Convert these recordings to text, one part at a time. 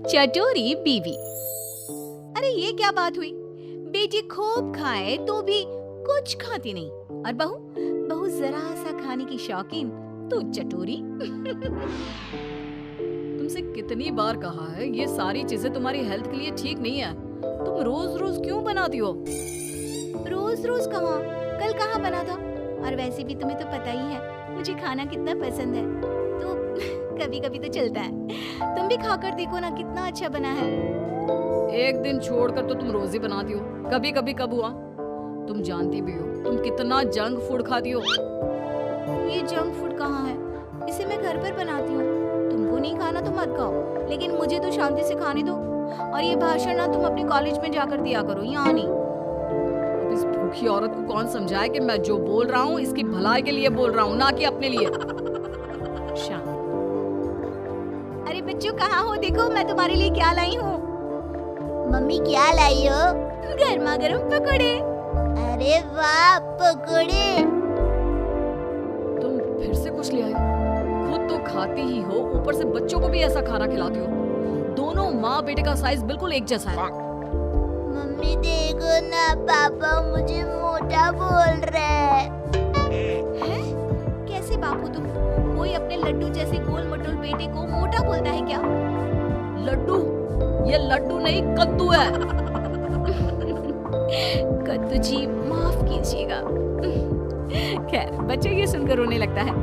चटोरी बीवी। अरे ये क्या बात हुई, बेटी खूब खाए तो भी कुछ खाती नहीं, और बहू बहू जरा सा खाने की शौकीन तो चटोरी। तुमसे कितनी बार कहा है ये सारी चीजें तुम्हारी हेल्थ के लिए ठीक नहीं है, तुम रोज रोज क्यों बनाती हो? रोज रोज कहाँ, कल कहाँ बना था। और वैसे भी तुम्हें तो पता ही है मुझे खाना कितना पसंद है, तो कभी कभी तो चलता है। तुम भी खाकर देखो ना कितना अच्छा बना है। एक दिन छोड़कर तो तुम रोज ही बनाती हो, कभी कभी कब हुआ? तुम जानती भी हो तुम कितना जंक फूड खाती हो। ये जंक फूड कहाँ है, इसे मैं घर पर बनाती हूँ। तुमको नहीं खाना तो मत खाओ, लेकिन मुझे तो शांति से खाने दो। और ये भाषण ना तुम अपने कॉलेज में जाकर दिया करो, यहाँ नहीं। अब इस भूखी औरत को कौन समझाए कि मैं जो बोल रहा हूँ इसकी भलाई के लिए बोल रहा हूँ, ना कि अपने लिए। शाम। अरे बच्चों कहाँ हो, देखो मैं तुम्हारे लिए क्या लाई हूँ। मम्मी क्या लाई हो? गर्मा गर्म पकोड़े। अरे वाह, पकोड़े। तुम फिर से कुछ ले आई, खुद तो खाती ही हो, ऊपर से बच्चों को भी ऐसा खाना खिलाती हो। दोनों माँ बेटे का साइज बिल्कुल एक जैसा है। मम्मी देखो ना, पापा मुझे मोटा बोल रहे हैं। कैसे बापू तुम, कोई अपने लड्डू जैसे गोल मटोल बेटे को मोटा बोलता है क्या? लड्डू? ये लड्डू नहीं कद्दू है। कद्दू जी माफ कीजिएगा। खैर बच्चे ये सुनकर रोने लगता है।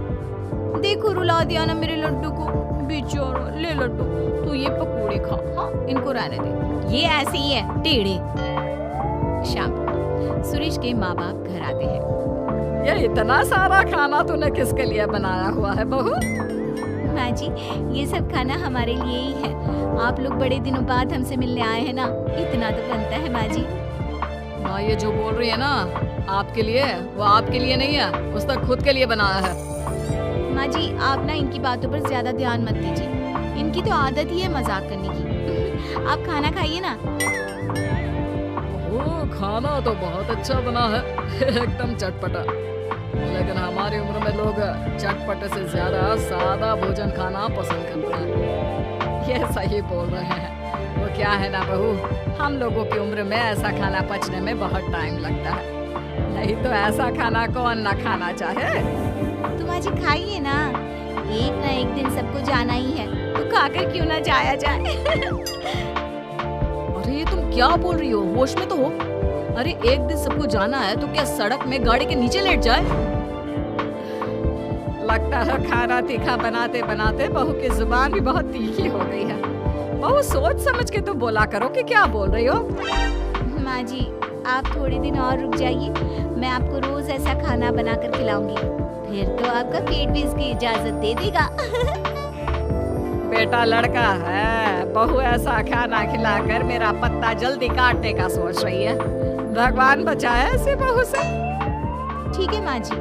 देखो रुला दिया ना मेरे लड्डू को, बेचारा। ले लड्डू तू ये पकोड़े खा, हाँ इनको रहने दे, ये ऐसे ही है टेढ़े। शाम को सुरेश के माँ बाप घर आते हैं। ये इतना सारा खाना तूने किसके लिए बनाया हुआ है बहू? माँ जी ये सब खाना हमारे लिए ही है, आप लोग बड़े दिनों बाद हमसे मिलने आए हैं ना, इतना तो बनता है माँ जी। माँ ये जो बोल रही है ना आपके लिए, वो आपके लिए नहीं है, उसने खुद के लिए बनाया है। माँ जी आप ना इनकी बातों पर ज्यादा ध्यान मत दीजिए, इनकी तो आदत ही है मजाक करने की। आप खाना खाइए ना। ओह खाना तो बहुत अच्छा बना है, एकदम चटपटा। लेकिन हमारी उम्र में लोग चटपटे से ज्यादा सादा भोजन खाना पसंद करते हैं। ये सही बोल रहे हैं। वो क्या है ना बहू, हम लोगों की उम्र में ऐसा खाना पचने में बहुत टाइम लगता है, नहीं तो ऐसा खाना कौन ना खाना चाहे। तो माँ जी खाइए ना, एक ना एक दिन सबको जाना ही है, तो खाकर क्यों ना जाया जाए। अरे ये तुम क्या बोल रही हो, होश में तो हो। अरे एक दिन सबको जाना है तो क्या सड़क में गाड़ी के नीचे लेट जाए? लगता है खाना तीखा बनाते बनाते बहू की जुबान भी बहुत तीखी हो गई है। बहू सोच समझ के तो बोला करो कि क्या बोल रही हो। माँ जी आप थोड़े दिन और रुक जाइए, मैं आपको रोज ऐसा खाना बनाकर खिलाऊंगी, फिर तो आपका पेट भी इसकी इजाजत दे देगा। बेटा लड़का है, बहू ऐसा खाना खिलाकर मेरा पत्ता जल्दी काटने का सोच रही है। भगवान बचाए ऐसे बहू से। ठीक है माँ जी,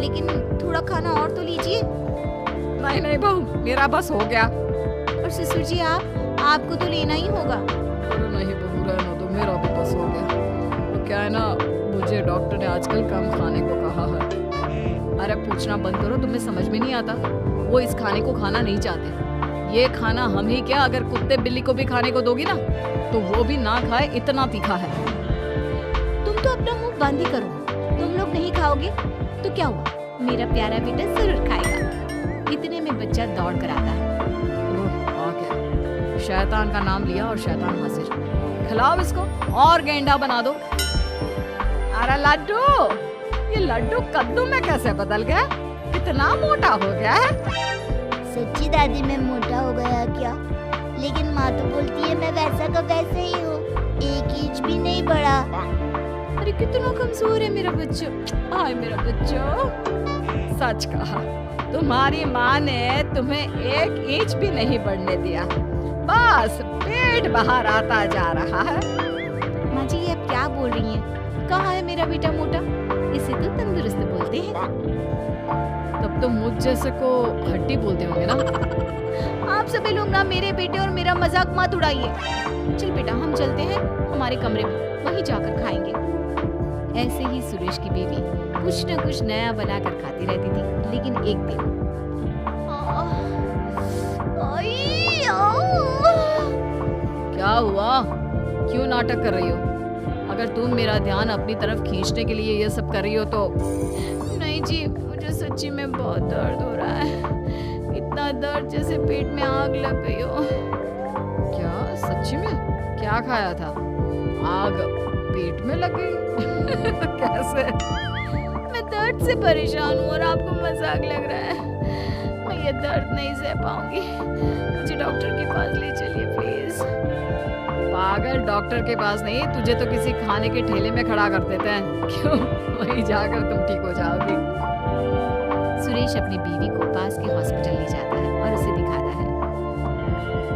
लेकिन थोड़ा खाना और तो लीजिए। नहीं नहीं बहू मेरा बस हो गया। और ससुर जी आपको तो लेना ही होगा। अरे नहीं बहू रहने दो, मेरा भी बस हो गया। तो क्या है ना, मुझे डॉक्टर ने आजकल कम खाने को कहा है। अरे पूछना बंद करो, तुम्हें समझ में नहीं आता, वो इस खाने को खाना नहीं चाहते। ये खाना हम ही क्या, अगर कुत्ते बिल्ली को भी खाने को दोगी ना तो वो भी ना खाए, इतना तीखा है। तुम तो अपना मुंह बंद ही करो, तुम लोग नहीं खाओगे तो क्या हुआ, मेरा प्यारा बेटा जरूर खाएगा। इतने में बच्चा दौड़ कर आता है। आ गया, शैतान का नाम लिया और शैतान हाजिर। खिलाओ इसको और गेंडा बना दो। अरे लड्डू, ये लड्डू कद्दू में कैसे बदल गया, कितना मोटा हो गया है। सच्ची दादी मैं मोटा हो गया क्या? लेकिन माँ तो बोलती है मैं वैसा का वैसे ही हूँ, 1 इंच भी नहीं बढ़ा। अरे कितना कमजोर है मेरा बच्चा, आए मेरा बच्चा। सच कहा, तुम्हारी माँ ने तुम्हें 1 इंच भी नहीं बढ़ने दिया, बस पेट बाहर आता जा रहा है। माँ जी ये अब क्या बोल रही हैं? कहाँ है मेरा बेटा मोटा, इसे तो तंदुरुस्त बोलते हैं। तब तो मुझ जैसे को हड्डी बोलते होंगे ना। आप सभी लोग ना मेरे बेटे और मेरा मजाक मत उड़ाइए। चल बेटा हम चलते हैं हमारे कमरे में, वहीं जाकर खाएंगे। ऐसे ही सुरेश की बीवी कुछ न कुछ नया बनाकर खाती रहती थी, लेकिन एक दिन हुआ? क्यों नाटक कर रही हो? अगर तुम मेरा ध्यान अपनी तरफ खींचने के लिए ये सब कर रही हो तो नहीं जी, मुझे सच्ची में बहुत दर्द हो रहा है। इतना दर्द जैसे पेट में आग लग गई हो। क्या सच्ची में? क्या खाया था? आग पेट में लग गई? कैसे? मैं दर्द से परेशान हूँ और आपको मजाक लग रहा है। मैं ये दर्द नहीं सह पाऊंगी। मुझे डॉक्टर के पास ले चलिए प्लीज। पागल, डॉक्टर के पास नहीं, तुझे तो किसी खाने के ठेले में खड़ा कर देते हैं। क्यों? वहीं जाकर तुम ठीक हो जाओगी। सुरेश अपनी बीवी को पास के हॉस्पिटल ले जाता है और उसे दिखाता है।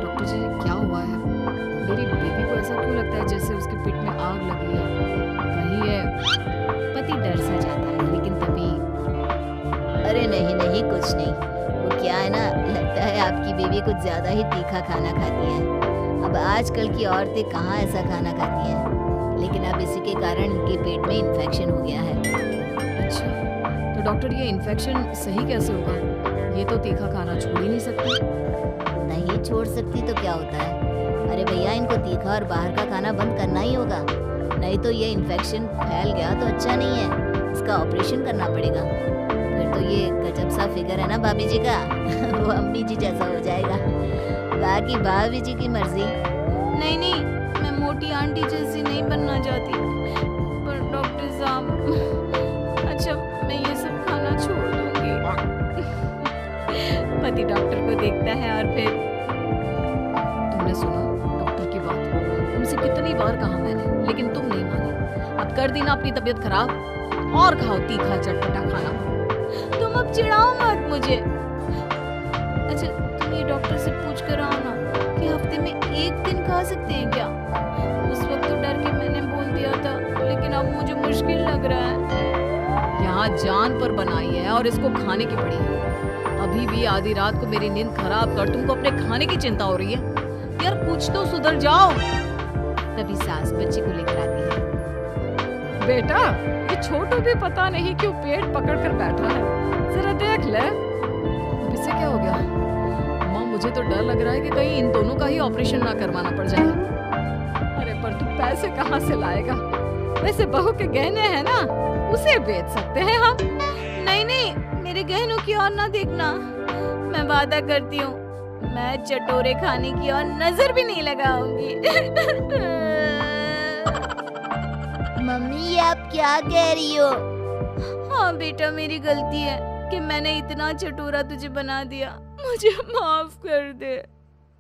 डॉक्टर जी, क्या हुआ है? मेरी बेबी को ऐसा क्यों लगता है जैसे उसके पेट में आग लगी है? कहीं ये पति डर सा जाता है, लेकिन तभी अरे नहीं नहीं, कुछ नहीं। वो क्या है ना, लगता है आपकी बेबी कुछ ज्यादा ही तीखा खाना खाती है। अब आजकल की औरतें कहाँ ऐसा खाना खाती हैं, लेकिन अब इसी के कारण इनके पेट में इन्फेक्शन हो गया है। अच्छा, तो डॉक्टर ये इन्फेक्शन सही कैसे होगा? ये तो तीखा खाना छोड़ ही नहीं सकती। नहीं छोड़ सकती तो क्या होता है? अरे भैया, इनको तीखा और बाहर का खाना बंद करना ही होगा, नहीं तो ये इन्फेक्शन फैल गया तो अच्छा नहीं है। इसका ऑपरेशन करना पड़ेगा। फिर तो ये गजब सा फिगर है ना भाभी जी का, वो अम्मी जी जैसा हो जाएगा। बाकी भाभी जी की मर्जी। नहीं नहीं, मैं मोटी आंटी जैसी नहीं बनना चाहती। पर डॉक्टर साहब, अच्छा मैं ये सब खाना छोड़ दूंगी। पति डॉक्टर को देखता है और फिर तुमने सुना डॉक्टर की बात? तुमसे कितनी बार कहा मैंने, लेकिन तुम नहीं मानी। अब कर दी ना अपनी तबीयत खराब, और खाओ तीखा चटपटा खाना। तुम अब चिढ़ाओ मत मुझे। अच्छा तुम ये डॉक्टर से पूछ कर आओ ना कि हफ्ते में एक दिन खा सकते हैं क्या? उस वक्त तो डर के मैंने बोल दिया था, लेकिन अब मुझे मुश्किल लग रहा है। यहाँ जान पर बनाई है और इसको खाने की पड़ी है। अभी भी आधी रात को मेरी नींद खराब कर तुमको अपने खाने की चिंता हो रही है? यार कुछ तो सुधर जाओ। तभी सास बच्चे को लेकर आती है। बेटा, ये छोटू भी पता नहीं क्यों पेट पकड़ कर बैठा है, जरा देख ले। अब इससे क्या हो गया? माँ, मुझे तो डर लग रहा है कि कहीं इन दोनों का ही ऑपरेशन ना करवाना पड़ जाए। अरे पर तू पैसे कहाँ से लाएगा? वैसे बहू के गहने हैं ना, उसे बेच सकते हैं हम। नहीं नहीं, मेरे गहनों की ओर ना देखना। मैं वादा करती हूँ, मैं चटोरे खाने की ओर नजर भी नहीं लगाऊंगी। मम्मी, ये आप क्या कह रही हो? हाँ बेटा, मेरी गलती है कि मैंने इतना चटोरा तुझे बना दिया। मुझे माफ कर दे।